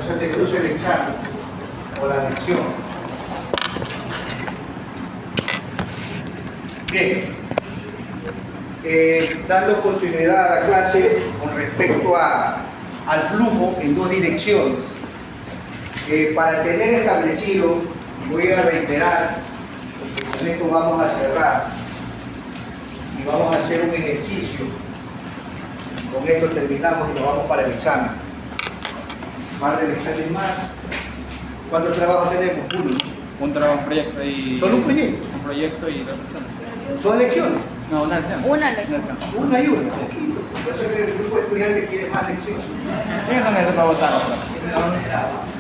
se te cruce el examen o la lección. Bien, dando continuidad a la clase con respecto al flujo en dos direcciones. Para tener establecido, voy a reiterar, porque con esto vamos a cerrar y vamos a hacer un ejercicio. Con esto terminamos y nos vamos para el examen. Para el examen más. ¿Cuántos trabajos tenemos? Uno. Un trabajo, un proyecto y... ¿Solo un proyecto? Un proyecto y 2 lecciones. ¿Dos lecciones? No, una lección. Una lección. Una y una, poquito. Por eso es que el grupo de estudiantes quiere más lecciones. ¿Quiénes son esos para votar?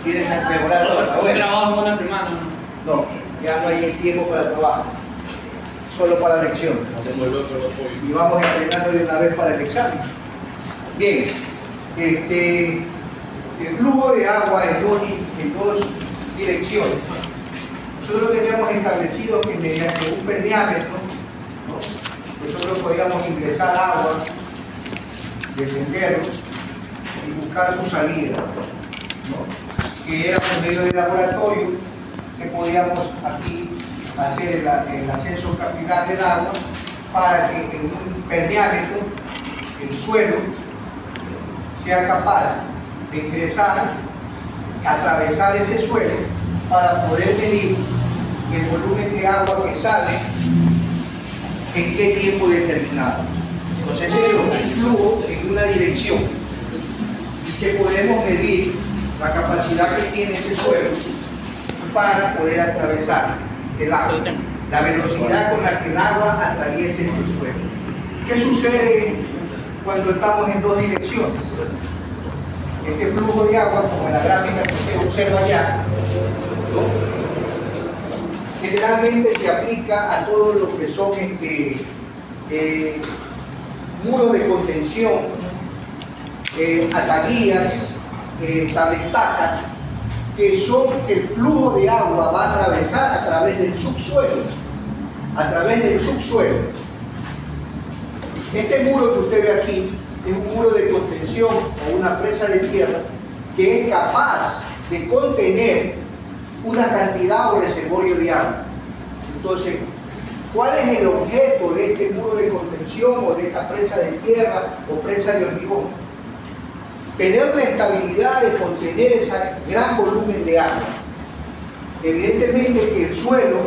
¿Quieres mejorar todo? Un trabajo en una semana. No, ya no hay tiempo para el trabajo. Solo para la lección. Y vamos entrenando de una vez para el examen. Bien, el flujo de agua en dos direcciones. Nosotros teníamos establecido que mediante un permeámetro, ¿no?, nosotros podíamos ingresar agua, descenderlo y buscar su salida, ¿no?, que era por medio del laboratorio que podíamos aquí hacer el ascenso capilar del agua para que en un permeámetro el suelo sea capaz de ingresar, atravesar ese suelo para poder medir el volumen de agua que sale en qué tiempo determinado. Entonces ese es un flujo en una dirección y que podemos medir la capacidad que tiene ese suelo para poder atravesar el agua, la velocidad con la que el agua atraviesa ese suelo. ¿Qué sucede cuando estamos en dos direcciones? Este flujo de agua, como en la gráfica que usted observa ya, ¿no?, generalmente se aplica a todo lo que son muros de contención, ataguías, tabletacas, que son el flujo de agua va a atravesar a través del subsuelo, Este muro que usted ve aquí es un muro de contención o una presa de tierra que es capaz de contener una cantidad o reservorio de agua. Entonces, ¿cuál es el objeto de este muro de contención o de esta presa de tierra o presa de hormigón? Tener la estabilidad de contener ese gran volumen de agua. Evidentemente que el suelo,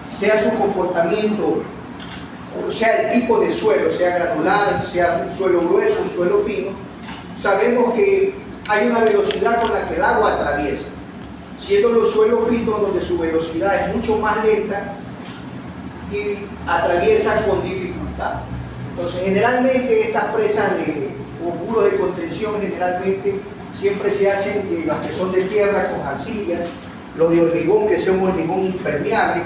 sea su comportamiento, o sea el tipo de suelo, sea granular, sea un suelo grueso, un suelo fino, sabemos que hay una velocidad con la que el agua atraviesa. Siendo los suelos finos donde su velocidad es mucho más lenta y atraviesa con dificultad. Entonces generalmente estas presas o muros de contención generalmente siempre se hacen de las que son de tierra con arcillas, los de hormigón que son hormigón impermeable,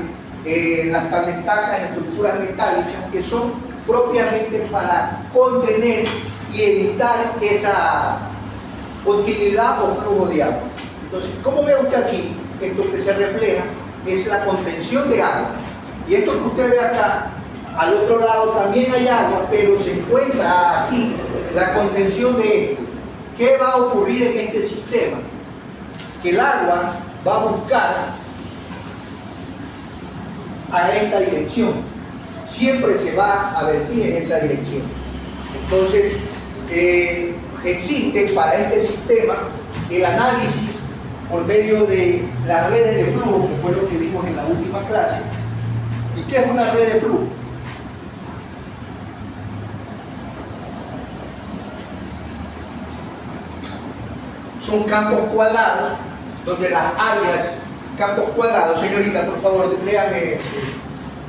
las tabletacas, estructuras metálicas que son propiamente para contener y evitar esa continuidad o flujo de agua. Entonces, como ve usted aquí, esto que se refleja es la contención de agua. Y esto que usted ve acá, al otro lado también hay agua, pero se encuentra aquí la contención de esto. ¿Qué va a ocurrir en este sistema? Que el agua va a buscar a esta dirección. Siempre se va a vertir en esa dirección. Entonces, existe para este sistema el análisis por medio de las redes de flujo, que fue lo que vimos en la última clase. ¿Y qué es una red de flujo? Son campos cuadrados, donde las áreas, campos cuadrados, señorita, por favor, léame.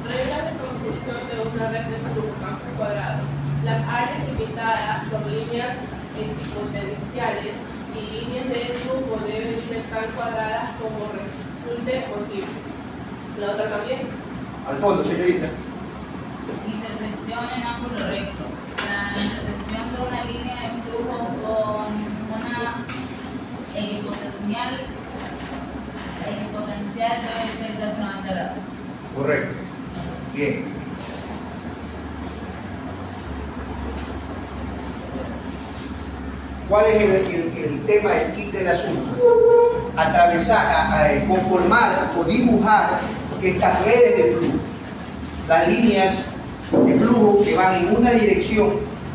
Regla de construcción de una red de flujo campo cuadrado. Las áreas limitadas por líneas equipotenciales y líneas de flujo deben ser tan cuadradas como resulte posible. La otra también. Al fondo, señorita. Intersección en ángulo recto. La intersección de una línea de flujo con una equipotencial debe ser casi 90 grados. Correcto. Bien. ¿Cuál es el tema, el kit del asunto? Atravesar, conformar o dibujar estas redes de flujo, las líneas de flujo que van en una dirección.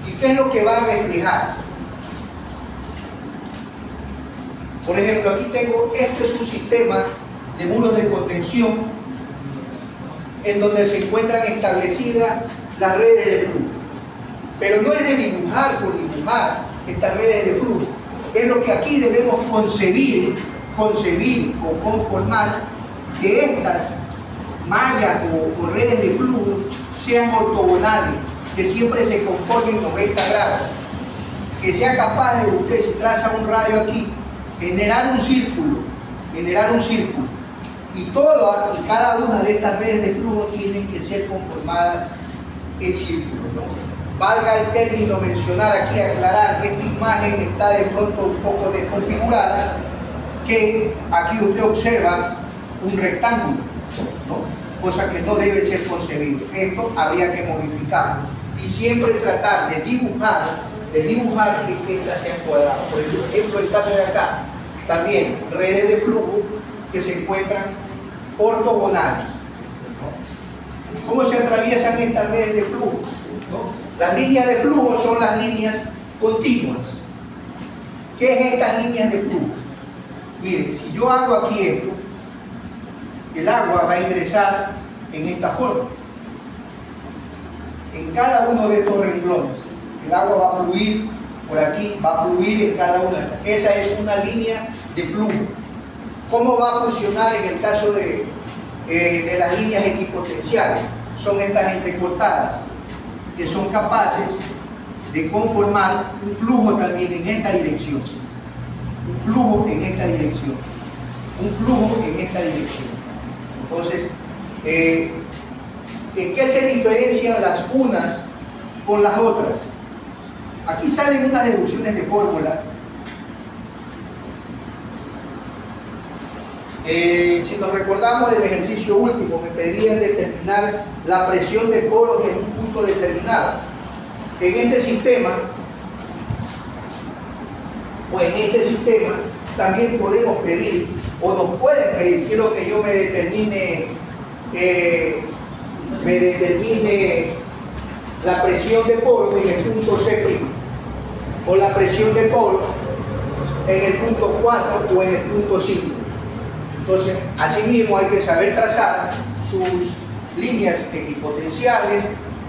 ¿Y qué es lo que va a reflejar? Por ejemplo, aquí tengo, este es un sistema de muros de contención en donde se encuentran establecidas las redes de flujo. Pero no es de dibujar por dibujar estas redes de flujo, es lo que aquí debemos concebir o conformar, que estas mallas o redes de flujo sean ortogonales, que siempre se conformen 90 grados, que sea capaz de usted, si traza un rayo aquí, generar un círculo, y todas y cada una de estas redes de flujo tienen que ser conformadas en círculo, ¿no? Valga el término mencionar aquí, aclarar que esta imagen está de pronto un poco desconfigurada, que aquí usted observa un rectángulo, ¿no? Cosa que no debe ser concebido. Esto habría que modificarlo y siempre tratar de dibujar que estas sean cuadradas. Por ejemplo, el caso de acá, también redes de flujo que se encuentran ortogonales, ¿no? ¿Cómo se atraviesan estas redes de flujo? ¿No? Las líneas de flujo son las líneas continuas. ¿Qué es estas líneas de flujo? Miren, si yo hago aquí esto, el agua va a ingresar en esta forma. En cada uno de estos renglones, el agua va a fluir por aquí, va a fluir en cada una de estas. Esa es una línea de flujo. ¿Cómo va a funcionar en el caso de las líneas equipotenciales? Son estas entrecortadas, que son capaces de conformar un flujo también en esta dirección. Un flujo en esta dirección. Un flujo en esta dirección. Entonces, ¿en qué se diferencian las unas con las otras? Aquí salen unas deducciones de fórmula. Si nos recordamos del ejercicio último, me pedían determinar la presión de poros en un punto determinado. En este sistema, también podemos pedir, o nos pueden pedir, quiero que yo me determine la presión de poros en el punto C', o la presión de poros en el punto 4 o en el punto 5. Entonces, asimismo hay que saber trazar sus líneas equipotenciales,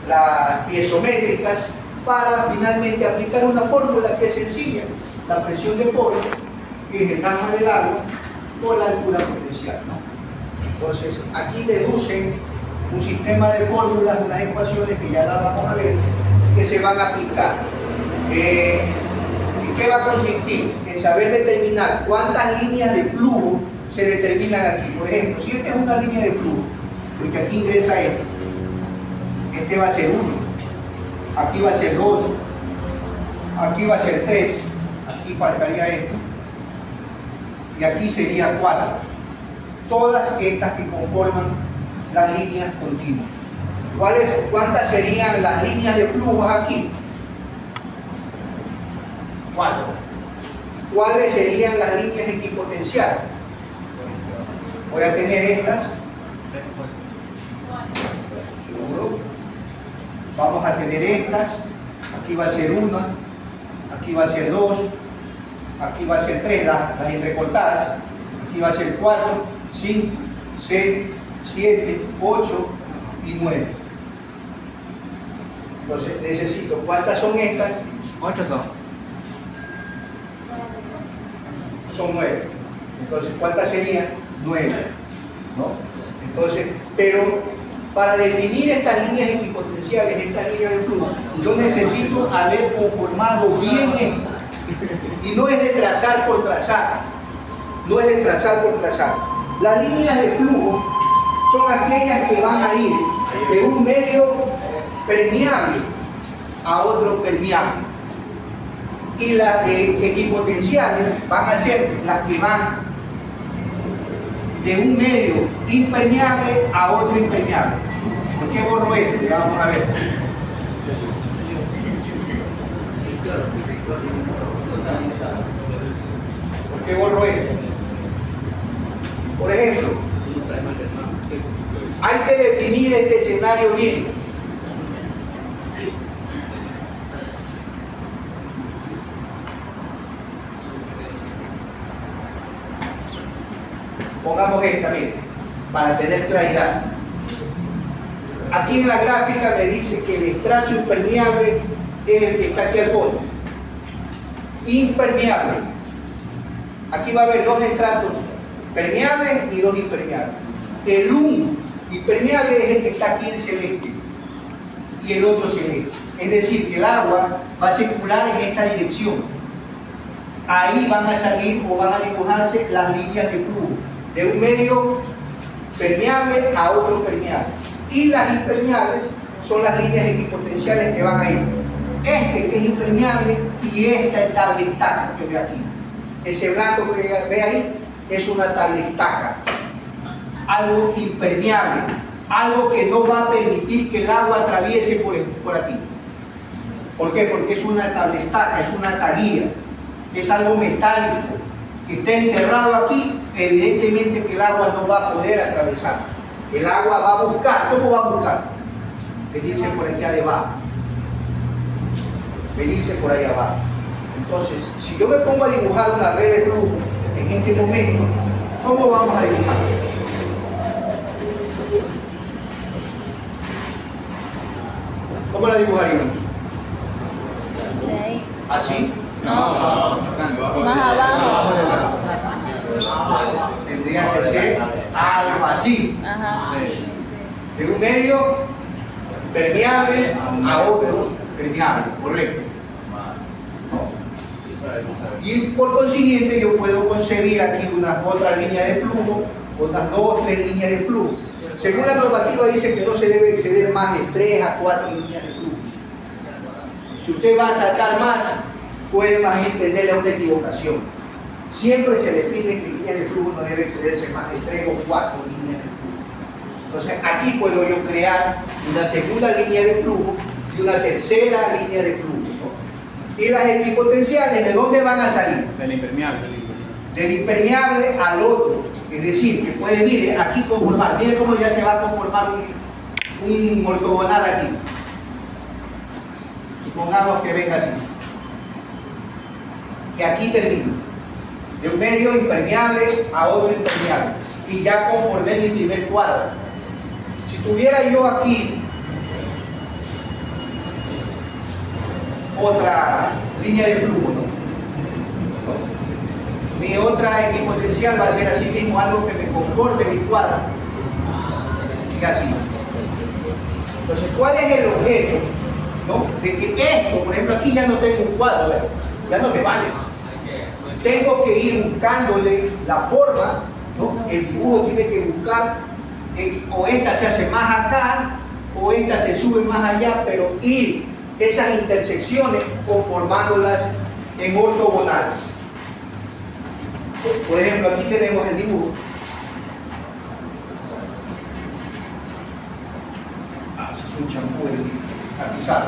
las piezométricas, para finalmente aplicar una fórmula que es sencilla: la presión de poros, que es el gamma del agua, por la altura potencial, ¿no? Entonces, aquí deducen un sistema de fórmulas, unas ecuaciones que ya las vamos a ver, que se van a aplicar. ¿En qué va a consistir? En saber determinar cuántas líneas de flujo se determinan aquí. Por ejemplo, si esta es una línea de flujo, porque aquí ingresa esto, este va a ser 1, aquí va a ser 2, aquí va a ser 3, aquí faltaría esto, y aquí sería 4. Todas estas que conforman las líneas continuas. ¿Cuántas serían las líneas de flujos aquí? 4. ¿Cuáles serían las líneas equipotenciales? Voy a tener estas. ¿Seguro? Vamos a tener estas. Aquí va a ser 1, aquí va a ser 2, aquí va a ser 3, las entrecortadas. Aquí va a ser 4, 5, 6, 7, 8 y 9. Entonces necesito, ¿cuántas son estas? 8 son. Son 9. Entonces, ¿cuántas serían? 9. ¿No? Entonces, pero para definir estas líneas equipotenciales, estas líneas de flujo, yo necesito haber conformado bien esto. Y no es de trazar por trazar. No es de trazar por trazar. Las líneas de flujo son aquellas que van a ir de un medio permeable a otro permeable. Y las de equipotenciales van a ser las que van de un medio impermeable a otro impermeable. ¿Por qué borro esto? Ya vamos a ver. que borro esto. Por ejemplo, hay que definir este escenario bien. Pongamos esta, miren, para tener claridad. Aquí en la gráfica me dice que el estrato impermeable es el que está aquí al fondo. Impermeable. Aquí va a haber dos estratos permeables y dos impermeables. El uno impermeable es el que está aquí en celeste y el otro celeste. Es decir, que el agua va a circular en esta dirección. Ahí van a salir o van a dibujarse las líneas de flujo de un medio permeable a otro permeable. Y las impermeables son las líneas equipotenciales que van a ir. Este que es impermeable y esta tablestaca que ve aquí. Ese blanco que ve ahí es una tablestaca. Algo impermeable, algo que no va a permitir que el agua atraviese por aquí. ¿Por qué? Porque es una tablestaca, es una taguilla, es algo metálico que está enterrado aquí. Evidentemente que el agua no va a poder atravesar. El agua va a buscar, ¿cómo va a buscar? Venirse por aquí abajo. Venirse por ahí abajo. Entonces, si yo me pongo a dibujar una red de flujo en este momento, ¿cómo vamos a dibujar? ¿Cómo la dibujaríamos? ¿Así? No, más abajo. Tendría que ser algo así. Ajá. De un medio permeable a otro permeable, correcto. Y por consiguiente yo puedo concebir aquí unas otras líneas de flujo, otras 2 o 3 líneas de flujo. Según la normativa dice que no se debe exceder más de 3 a 4 líneas de flujo. Si usted va a sacar más, puede más bien tenerle una equivocación. Siempre se define que línea de flujo no debe excederse más de 3 o 4 líneas de flujo. Entonces aquí puedo yo crear una segunda línea de flujo y una tercera línea de flujo, ¿no? Y las equipotenciales, ¿de dónde van a salir? Del impermeable. Del impermeable al otro. Es decir, que puede, mire, aquí conformar, mire cómo ya se va a conformar un ortogonal aquí. Supongamos que venga así. Y aquí termino. De un medio impermeable a otro impermeable. Y ya conformé mi primer cuadro. Si tuviera yo aquí otra línea de flujo, ¿no? Mi otra equipotencial va a ser así mismo algo que me conforme mi cuadro. Y así. Entonces, ¿cuál es el objeto? ¿No? De que esto, por ejemplo, aquí ya no tengo un cuadro, ¿verdad? Ya no me vale. Tengo que ir buscándole la forma, ¿no? El dibujo tiene que buscar, o esta se hace más acá, o esta se sube más allá, pero ir esas intersecciones conformándolas en ortogonales. Por ejemplo, aquí tenemos el dibujo. Ese es un champú de tapizado.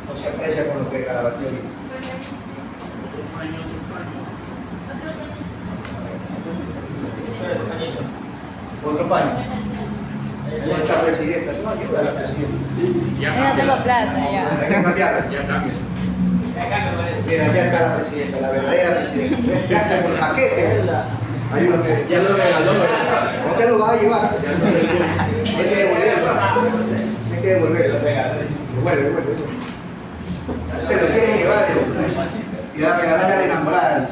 No se aprecia con lo que Carabatí ahorita. Otro paño. Ahí está presidenta. No ayuda a la presidenta. Yo no tengo plata ya. Hay que cambiarla. Mira, ya está la presidenta, la verdadera presidenta. Gasta por paquete. Ayúdame. Ya lo regaló, ¿verdad? ¿No te lo vas a llevar? Hay que devolverlo. Hay que devolverlo. Devuelve. Se lo quiere llevar y va a regalarle a la enamorada.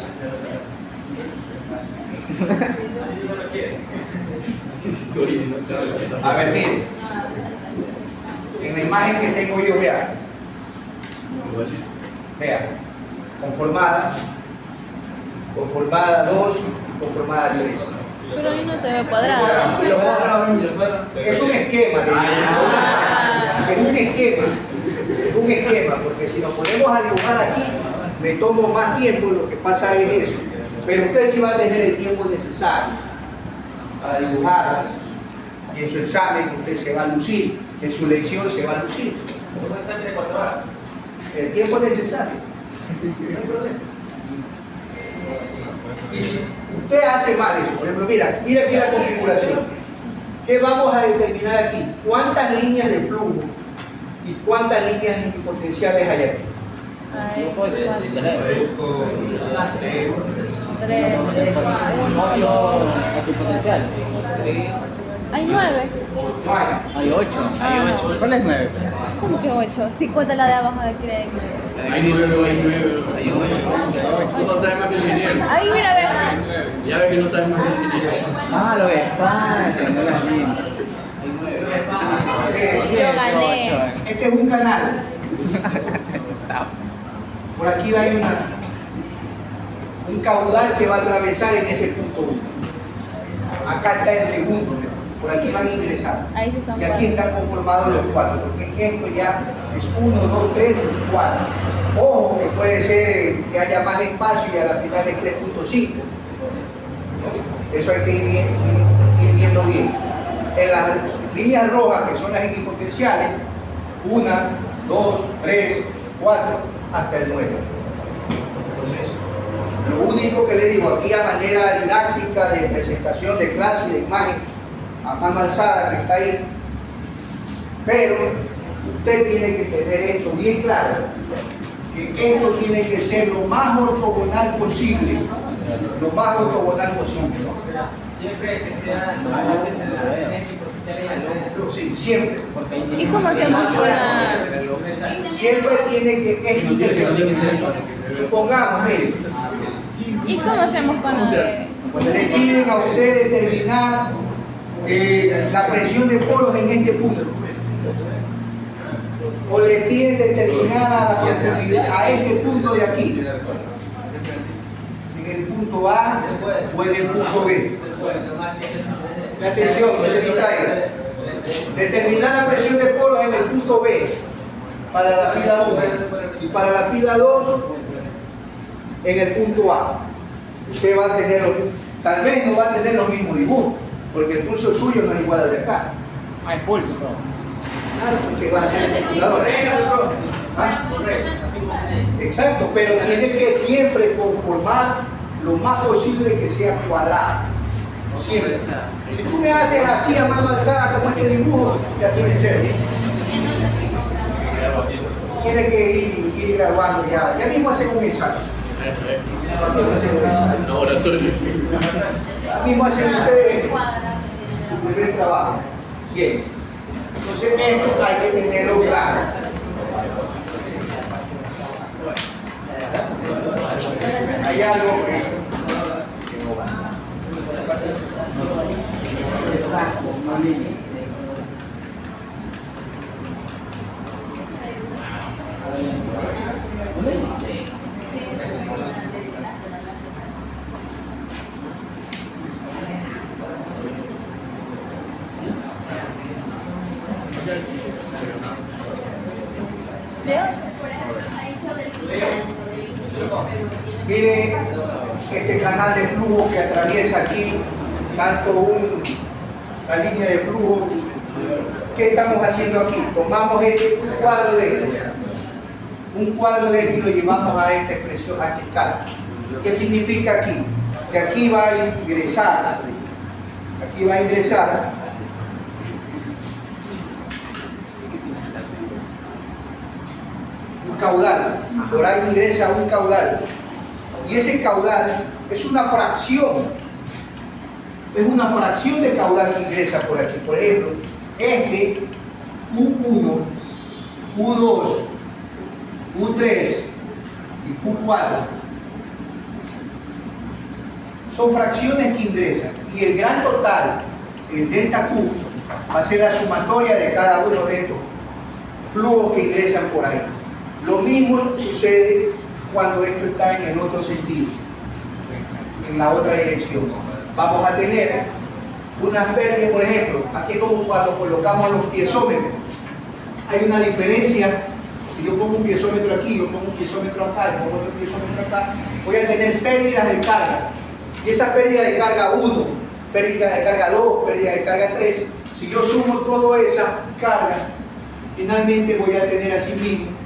A ver, miren. En la imagen que tengo yo, vea. Vea. Conformada 2, conformada 3. Pero ahí no se ve cuadrado. Es un esquema, es un esquema, porque si nos ponemos a dibujar aquí, me tomo más tiempo, lo que pasa es eso. Pero usted sí va a tener el tiempo necesario para dibujarlas, y en su examen usted se va a lucir, en su lección se va a lucir. El tiempo necesario. No hay problema. Y si usted hace mal eso, por ejemplo, mira aquí la configuración. ¿Qué vamos a determinar aquí? ¿Cuántas líneas de flujo y cuántas líneas equipotenciales hay aquí? Hay Potencial. Hay 9. No hay. Hay 8. Hay 8. ¿Cuál es 9? ¿Cómo que 8? Si cuenta la de abajo de aquí de 9. Hay 9, hay 9. Hay 8. Tú no sabes más que el ingeniero. Ahí, mira, ve. Ya ves que no sabes más que el ingeniero. Ah, lo ves. Yo gané. Este es un canal. Por aquí va a ir un caudal que va a atravesar en ese punto 1. Acá está el segundo. Por aquí van a ingresar. Ahí sí son Y aquí 4. están conformados los 4, porque esto ya es 1, 2, 3 y 4. Ojo, que puede ser que haya más espacio y a la final es 3.5. Eso hay que ir viendo bien. En las líneas rojas, que son las equipotenciales, 1, 2, 3, 4, hasta el 9. Entonces, lo único que le digo aquí a manera didáctica, de presentación de clase y de imagen, a mano alzada que está ahí, pero usted tiene que tener esto bien claro, que esto tiene que ser lo más ortogonal posible, lo más ortogonal posible. Siempre que sea Sí, siempre. ¿Y cómo hacemos con la...? Siempre tiene que esto interseccionar. Supongamos, mire, ¿Y cómo hacemos con la de...? le piden a usted determinar la presión de poros en este punto. O le piden determinar a la profundidad, a este punto de aquí. En el punto A o en el punto B. Atención, no se distraiga. Determinar la presión de poros en el punto B para la fila 1 y para la fila 2 en el punto A. Usted va a tener, tal vez no va a tener los mismos dibujos, porque el pulso suyo no es igual al de acá. Hay pulso, bro. Claro, porque va a ser el computador. ¿Ah? Exacto, pero tiene que siempre conformar lo más posible que sea cuadrado. Siempre. Si tú me haces así a mano alzada como este dibujo, ya tiene cero. Tiene que ir grabando ya. Ya mismo hacen un ensayo. Ya mismo hacen un ensayo. Laboratorio. Ya mismo hacen ustedes su primer trabajo. Bien. Entonces esto hay que tenerlo claro. Hay algo que mire este canal de flujo que atraviesa aquí, tanto la línea de flujo. ¿Qué estamos haciendo aquí? Tomamos un cuadro de esto. Un cuadro de esto y lo llevamos a esta expresión, a esta escala. ¿Qué significa aquí? Que aquí va a ingresar, un caudal. Por ahí ingresa un caudal. Y ese caudal es una fracción. Es una fracción de caudal que ingresa por aquí. Por ejemplo, este U1, U2, U3 y U4 son fracciones que ingresan. Y el gran total, el delta Q, va a ser la sumatoria de cada uno de estos flujos que ingresan por ahí. Lo mismo sucede cuando esto está en el otro sentido, en la otra dirección. Vamos a tener unas pérdidas, por ejemplo, aquí como cuando colocamos los piezómetros. Hay una diferencia. Si yo pongo un piezómetro aquí, yo pongo un piezómetro acá, yo pongo otro piezómetro acá, voy a tener pérdidas de carga. Y esa pérdida de carga 1, pérdida de carga 2, pérdida de carga 3, si yo sumo toda esa carga, finalmente voy a tener así mismo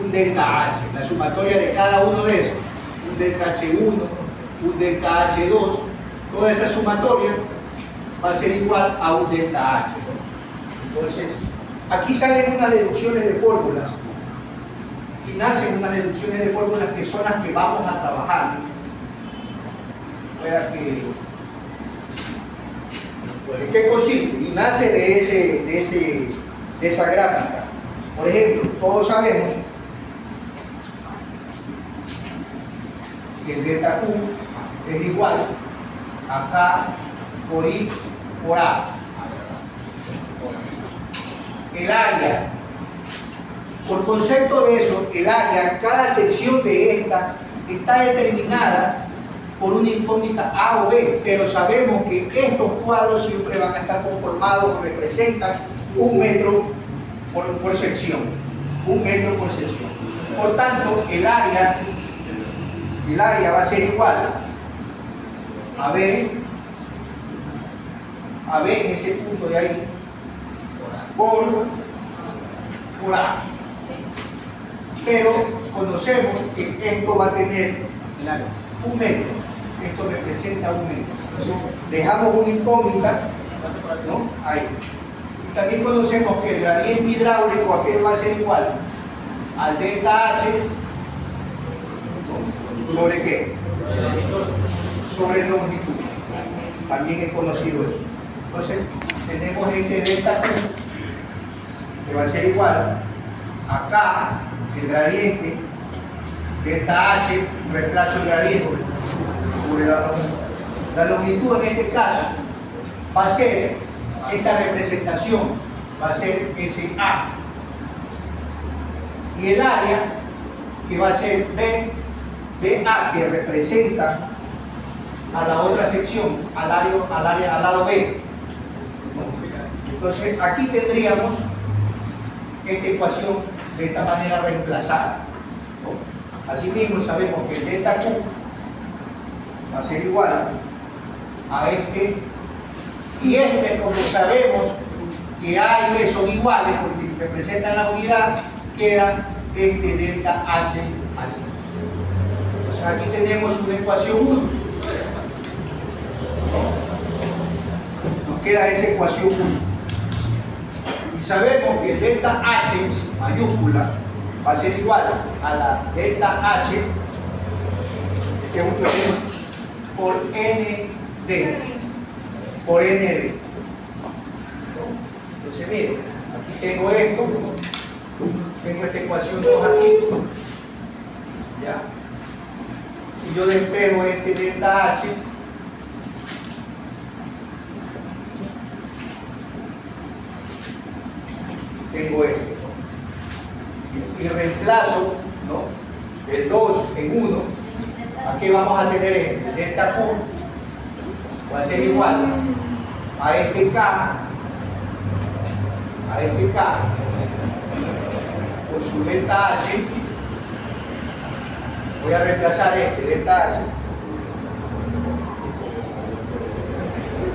un delta H, la sumatoria de cada uno de esos, un delta H1, un delta H2, toda esa sumatoria va a ser igual a un delta H. Entonces, aquí salen unas deducciones de fórmulas, y nacen unas deducciones de fórmulas que son las que vamos a trabajar. Pueda que ¿en qué consiste? Y nace de esa gráfica. Por ejemplo, todos sabemos que el delta Q es igual a K por I por A. El área, por concepto de eso, el área, cada sección de esta está determinada por una incógnita A o B, pero sabemos que estos cuadros siempre van a estar conformados o representan 1 metro por sección. 1 metro por sección. Por tanto, el área va a ser igual a B en ese punto de ahí, por A. Pero conocemos que esto va a tener 1 metro. Esto representa 1 metro. Entonces, dejamos una incógnita, ¿no? Ahí. Y también conocemos que el gradiente hidráulico aquí va a ser igual al delta H, ¿no? ¿Sobre qué? Sobre longitud. También es conocido eso. Entonces, tenemos este delta Q, que va a ser igual a K, el gradiente, delta H, reemplazo el gradiente sobre la longitud. La longitud en este caso va a ser, esta representación va a ser SA. Y el área, que va a ser BA, que representa a la otra sección, al lado B. Entonces, aquí tendríamos esta ecuación de esta manera reemplazada, ¿no? Asimismo, sabemos que el delta Q va a ser igual a este, y este, como sabemos que A y B son iguales porque representan la unidad, queda este delta H así. Entonces, aquí tenemos una ecuación 1. Nos queda esa ecuación 1. Y sabemos que el delta H mayúscula va a ser igual a la delta H, que es un problema, por ND. Por ND. Entonces, miren, aquí tengo esto, tengo esta ecuación 2 aquí. ¿Ya? Si yo despejo este delta H, tengo esto. Y reemplazo, ¿no?, el 2 en 1. Aquí vamos a tener el delta Q, va a ser igual a este K, por su delta H. Voy a reemplazar este delta H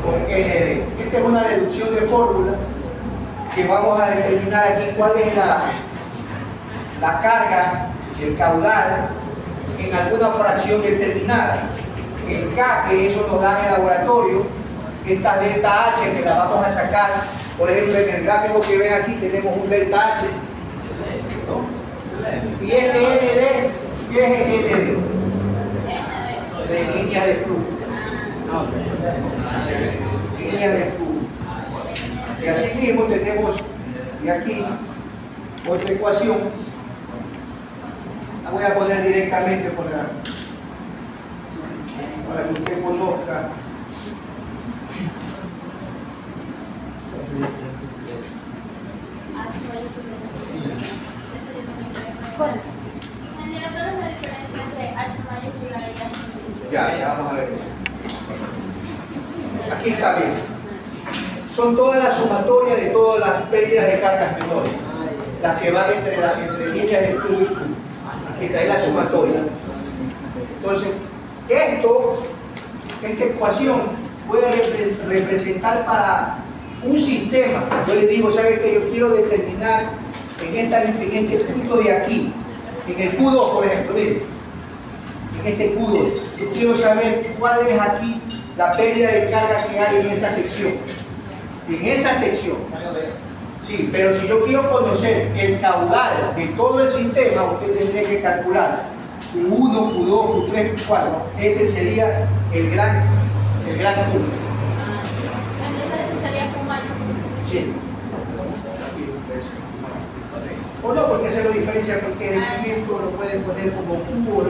con ND. Esta es una deducción de fórmula que vamos a determinar aquí cuál es la carga, el caudal en alguna fracción determinada. El K, que eso nos da en el laboratorio, esta delta H que la vamos a sacar, por ejemplo, en el gráfico que ven aquí tenemos un delta H, ¿no? Y este ND, ¿qué es el ND? De líneas de flujo. Líneas de flujo. Y así mismo tenemos, y aquí, otra ecuación. La voy a poner directamente para que usted conozca. Ingeniero, ¿cuál es la diferencia entre H mayúscula y H minúscula? Ya vamos a ver. Aquí está bien. Son todas las sumatorias de todas las pérdidas de cargas menores, las que van entre líneas de flujo y flujo. Aquí está la sumatoria. Entonces, esta ecuación puede representar para un sistema. Yo le digo, ¿sabe qué? Yo quiero determinar en este punto de aquí, En el Q2, por ejemplo, miren, en este Q2, yo quiero saber cuál es aquí la pérdida de carga que hay en esa sección. En esa sección. Sí, pero si yo quiero conocer el caudal de todo el sistema, usted tendría que calcular Q1, Q2, Q3, Q4. Ese sería el gran punto. Entonces ese sería como mayor. Sí. O no, porque se lo diferencia, porque el movimiento lo pueden poner como Q o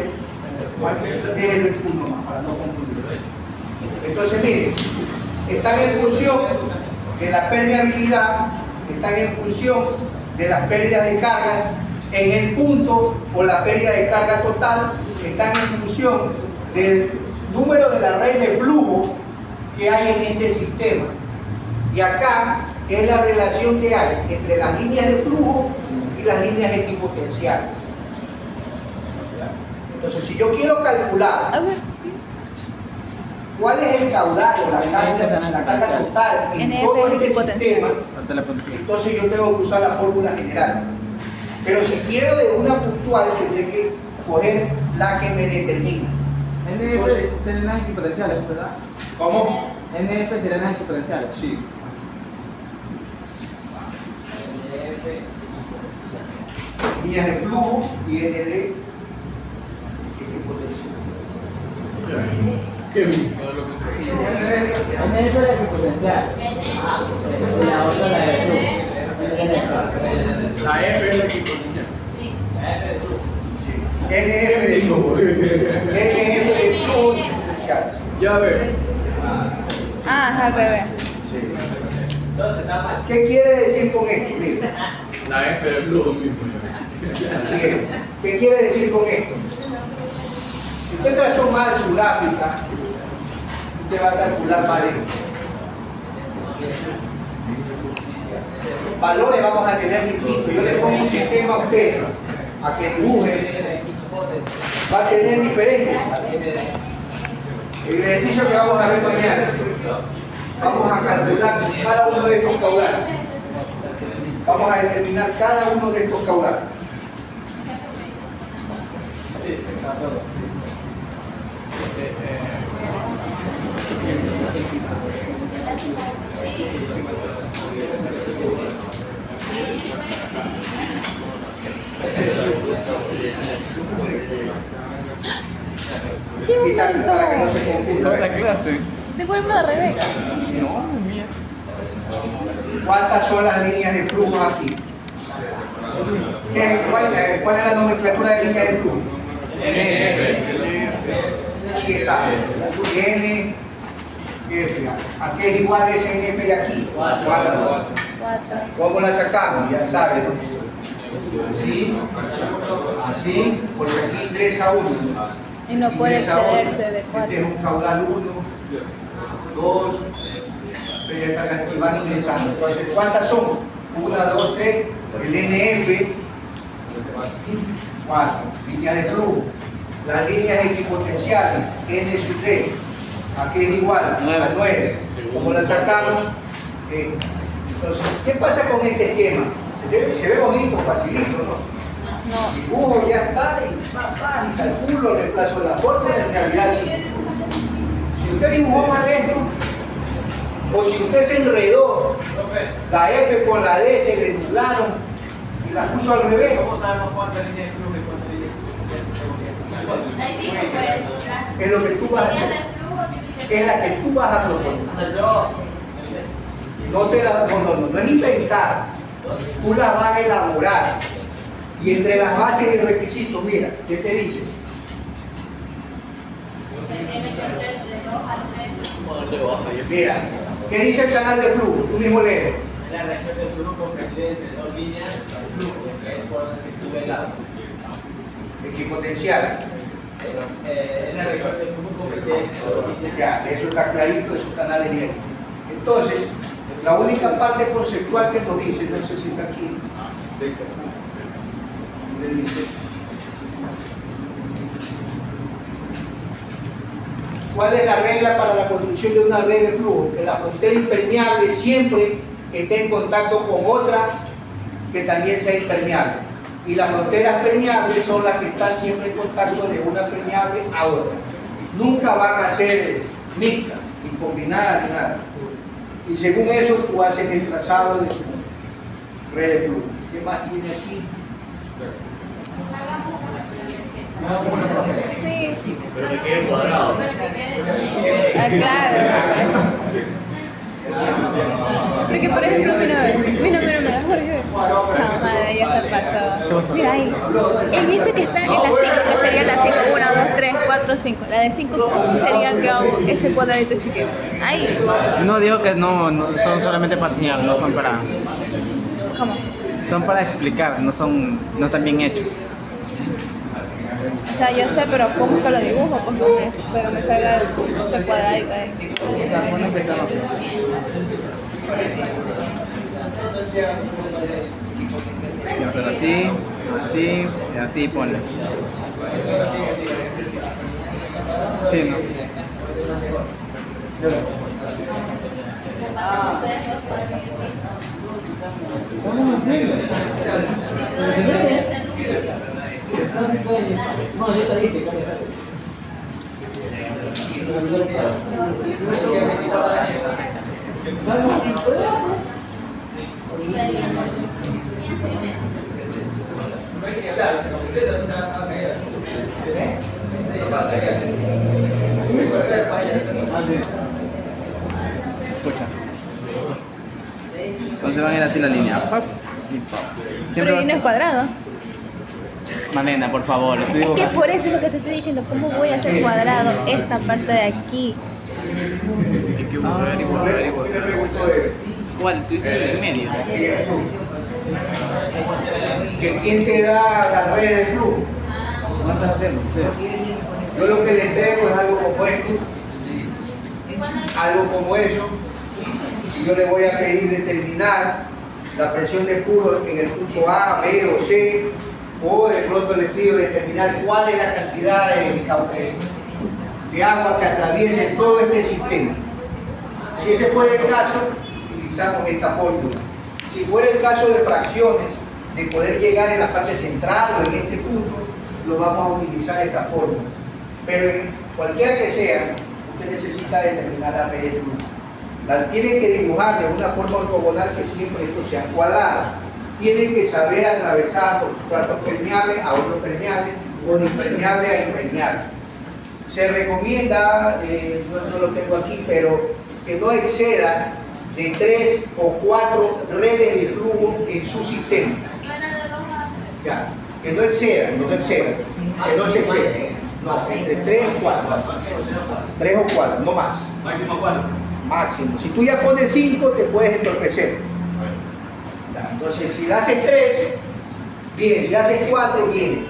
déjenlo en Q nomás, para no confundir. Entonces, miren, están en función de la permeabilidad, están en función de las pérdidas de cargas en el punto o la pérdida de carga total, están en función del número de la red de flujo que hay en este sistema. Y acá es la relación que hay entre las líneas de flujo y las líneas equipotenciales. Entonces, si yo quiero calcular cuál es el caudal o la carga total en todo este sistema, entonces yo tengo que usar la fórmula general. Pero si quiero de una puntual, tendré que coger la que me determina. NF serían las equipotenciales, ¿verdad? ¿Cómo? NF serían las equipotenciales. Sí. Líneas de flujo y N de equipotencial. Qué bien, todo lo contrario. NF es la equipotencial. Y la otra la de flujo. La F es la equipotencial. Sí. NF de flujo. NF de flujo equipotenciales. Ya veo. Ah, es al revés. Entonces está mal. ¿Qué quiere decir con esto? Mira, La F es lo mismo. así es. ¿Qué quiere decir con esto? Si usted trazó mal su gráfica, usted va a calcular mal esto. Valores vamos a tener distintos. Yo le pongo un sistema a usted a que dibuje, va a tener diferente. El ejercicio que vamos a ver mañana, vamos a calcular cada uno de estos caudales. Vamos a determinar cada uno de estos caudales. ¿Qué Quita aquí para que no se confunda. ¿Toda la clase? ¿De cuál me Rebeca? No, mía. ¿Cuántas son las líneas de flujo aquí? ¿Cuál es la nomenclatura de línea de flujo? Aquí está. N, F. ¿A qué es igual ese NF de aquí? 4. 4. ¿Cómo la sacamos? Ya saben, ¿no? ¿Sí? Así, porque aquí 3:1. Y no puede 3:1. excederse de 4. Este es un caudal 1, 2, pero ya están aquí, van ingresando. Entonces, ¿cuántas son? 1, 2, 3, el NF, 4, línea de flujo. Las líneas equipotenciales, N sub D, aquí es igual a 9. ¿Cómo la sacamos? Entonces, ¿qué pasa con este esquema? Se ve bonito, facilito, ¿no? No. Dibujo, ya está, y calculo, reemplazo la fórmula, en realidad sí. Si usted dibujó mal esto, o si usted se enredó, la F con la D se le nublaron y la puso al revés, ¿Cómo sabemos cuántas líneas de flujo y cuántas líneas de Ahí mismo, pues, es lo que tú vas a líneas hacer, de flujo tienen que es la que tú vas a proponer. equipotenciales? No es inventar, tú la vas a elaborar. Y entre las bases y requisitos, mira, ¿qué te dice? tiene que ser de 2 a 3. Mira, ¿qué dice el canal de flujo? Tú mismo lees. La reacción de flujo comprendida entre dos líneas de flujo, que es por donde se cubre el agua. Equipotencial. Es la reacción de flujo comprendida entre dos líneas. Ya, eso está clarito, esos canales bien. Entonces, la única parte conceptual que nos dice, no sé si está aquí, ¿dónde dice? ¿Cuál es la regla para la construcción de una red de flujo? Que la frontera impermeable siempre esté en contacto con otra que también sea impermeable. Y las fronteras permeables son las que están siempre en contacto de una permeable a otra. Nunca van a ser mixtas, ni combinadas, ni nada. Y según eso, tú haces el trazado de tu red de flujo. ¿Qué más tiene aquí? Sí. Pero que quede cuadrado. Ah, claro. Porque por ejemplo, mira, Jorge. Chao, madre, ya se pasó. Mira ahí. Él dice que está en la 5, que sería la 5. 1, 2, 3, 4, 5. La de 5, ¿cómo sería que hago ese cuadradito chiquito? Ahí. No digo que no son solamente para enseñar, no son para. ¿Cómo? Son para explicar, no están bien hechos. O sea, yo sé, pero ¿cómo que lo dibujo? Pues para que me salga el cuadradito ahí. O sea, bueno, empezamos. Ya, pero así, y así ponle. Sí, ¿no? Escucha. Entonces van a ir así la línea. Pap, y pap. Pero ahí no es cuadrado. Malena, por favor, estoy Es que dibujando. por eso es lo que te estoy diciendo. ¿Cómo voy a hacer cuadrado esta parte de aquí? Hay que buscar y buscar y ¿Qué me buscar. preguntó de ¿Cuál? Tú dices el en medio. que quién te da la red de flujo? ¿No estás haciendo? Sí. Yo lo que le entrego es algo como esto, algo como eso, y yo le voy a pedir determinar la presión de puro en el punto A, B o C, o de pronto le pido determinar cuál es la cantidad de agua que atraviesa todo este sistema. Si ese fuera el caso, utilizamos esta fórmula. Si fuera el caso de fracciones, de poder llegar en la parte central o en este punto, lo vamos a utilizar esta fórmula. Pero en cualquiera que sea, usted necesita determinar la red de flujo. La tiene que dibujar de una forma ortogonal que siempre esto sea cuadrado. Tiene que saber atravesar por estratos permeables a otros permeables o de impermeable a impermeable. Se recomienda, no lo tengo aquí, pero que no exceda de 3 o 4 redes de flujo en su sistema. Ya, que no exceda, que no se exceda. No, entre 3 o 4. 3 o 4, no más. Máximo 4. Máximo. Si tú ya pones 5, te puedes entorpecer. Ya, entonces, si haces 3, bien. Si haces 4, bien.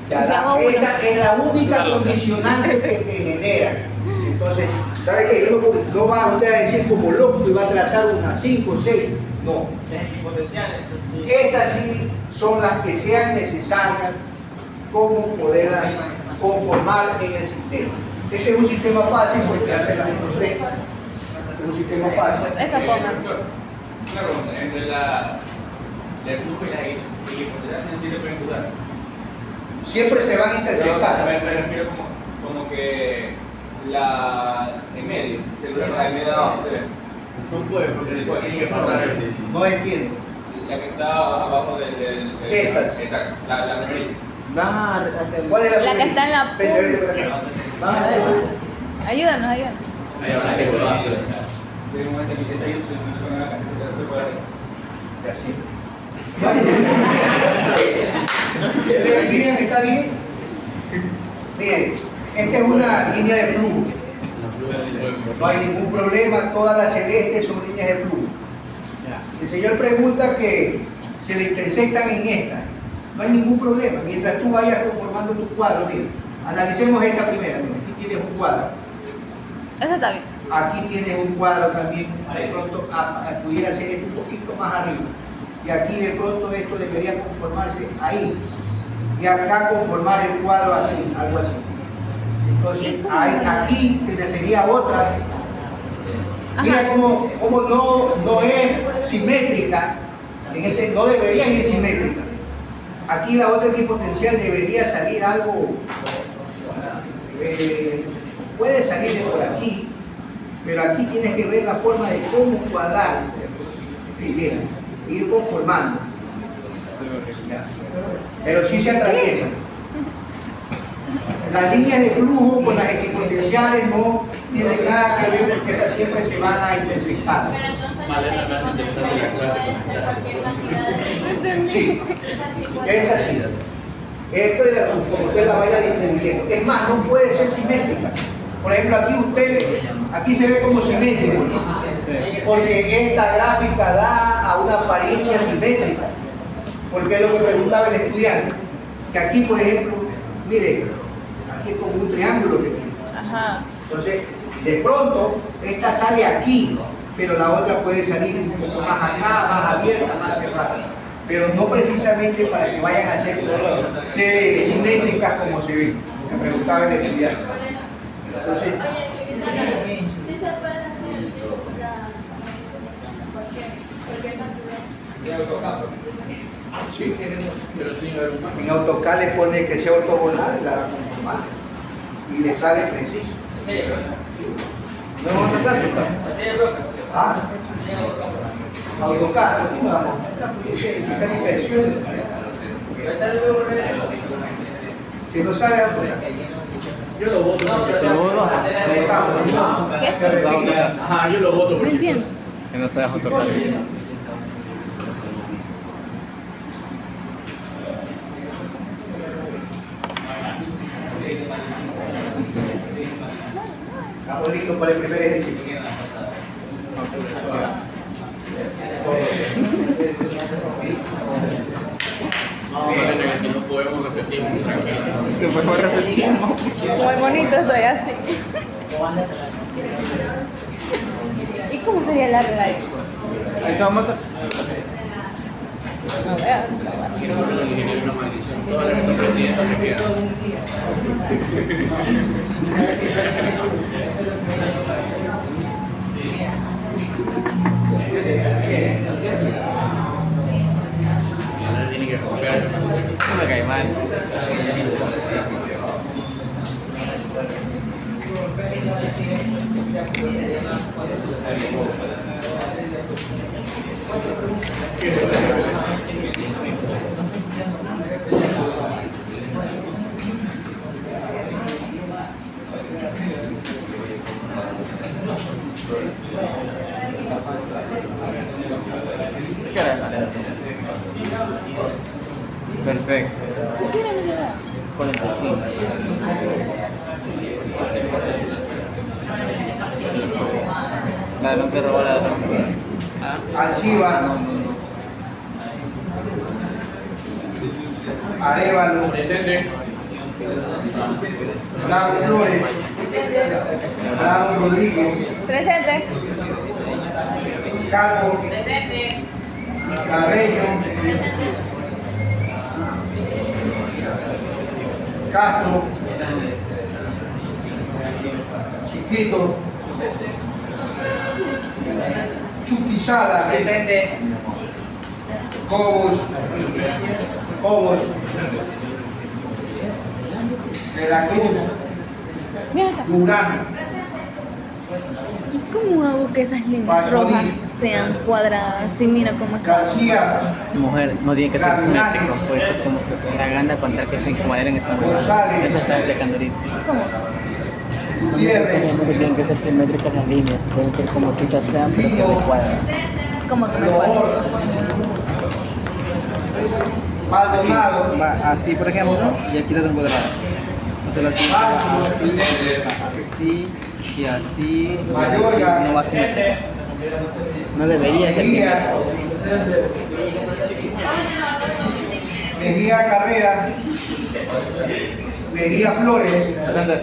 Ya, esa es la única condicionante que te genera. Entonces, ¿sabe qué? No va usted a decir como loco y va a trazar unas 5 o 6. No. Esas sí son las que sean necesarias como poderlas conformar en el sistema. Este es un sistema fácil porque hace las otras tres. Es un sistema fácil. Esa forma. Una pregunta, entre el flujo y la hipotenusa ¿sí se pueden cruzar? Siempre se van a interceptar. Me refiero como que la en medio, se cruza con la de medio de abajo, ¿se ve? No puede, porque tiene que pasar el. No entiendo. La que está abajo del Estas. exacto, la primerita. Van a hacer. ¿Cuál es La que está en la Vente, vente por acá. Van a hacer eso. Ayúdanos. Ahí habrá que probar. Tengo un aquí que está ahí, con la camiseta, se puede ver. Y así. ¿Le bien? ¿Está bien? Miren, esta es una línea de flujo. No hay ningún problema, todas las celestes son líneas de flujo. El señor pregunta que se le intersectan en esta. No hay ningún problema. Mientras tú vayas conformando tu cuadro, mira, analicemos esta primera. Mira, aquí tienes un cuadro. Esa está bien. Aquí tienes un cuadro también. De pronto pudiera ser esto un poquito más arriba. Y aquí de pronto esto debería conformarse ahí. Y acá conformar el cuadro así, algo así. Entonces, aquí sería otra. Mira cómo no es simétrica, no debería ir simétrica. aquí la otra equipotencial debería salir algo, puede salir de por aquí, pero aquí tienes que ver la forma de cómo cuadrar. Sí, mira, ir conformando. Ya. Pero sí se atraviesan. Las líneas de flujo con las equipotenciales no tienen nada que ver porque siempre se van a intersectar. Pero entonces las equipotenciales pueden ser cualquier cantidad de... Sí, Es así. Esto es como usted la vaya distribuyendo. Es más, no puede ser simétrica. Por ejemplo, aquí se ve como simétrico, ¿no? Porque esta gráfica da a una apariencia simétrica. Porque es lo que preguntaba el estudiante. Que aquí, por ejemplo, mire, aquí es como un triángulo que tiene. Ajá. Entonces, de pronto, esta sale aquí, pero la otra puede salir un poco más acá, más abierta, más cerrada. Pero no precisamente para que vayan a ser simétricas como se ven. Me preguntaba el estudiante. Entonces, Oye, sí se puede hacer cualquier cantidad. sí. En AutoCAD le pone que sea ortogonal, la conformal, y le sale preciso. ¿Ah? AutoCAD, aquí vamos. Está en impresión. ¿Que no sabe AutoCAD? Yo lo voto. Ahí estamos. ¿Qué? Ajá, yo lo voto. No entiendo. Que no sabes AutoCAD. Estamos listos para el primer ejercicio. Si no podemos repetir, Que mejor repetimos. Muy bonito estoy así. ¿Y cómo sería la regla ahí? Eso vamos a... No veo. quiero que el ingeniero es una maldición. Todas las que son presidentas se quedan. Ahora tiene que romper eso. No me cae mal. Perfecto. ¿Qué quieren llevar? 45. Claro, no te robó la otra. Alciba, Arevalo, Presente. Bravo Flores, Bravo Rodríguez, Presente. Calvo, Presente. Carreño, Presente. Castro, Chiquito, Chuquizada, Presente. Cobos, De la Cruz, Mira acá. Durán, ¿Y cómo hago que esas líneas Valladolid. rojas sean cuadradas? Sí, mira cómo está. García, Mujer, no tiene que ser Gavilanes. simétrico, puede ser como se te dé la gana contar que se encuadren esa González. Eso está explicando ahorita. ¿Cómo? No Gutiérrez, necesariamente tienen que ser simétricas las líneas, pueden ser como chuchas sean, pero que me cuadren. ¿Cómo que me cuadra? Loor, Maldonado, Va así, por ejemplo, y aquí está cuadrado. Hacerlo así, así y así. Mayorga. No va simétrico. No debería ser Mejía, simétrico. Mejía Carrera, Mejía Flores, Presente.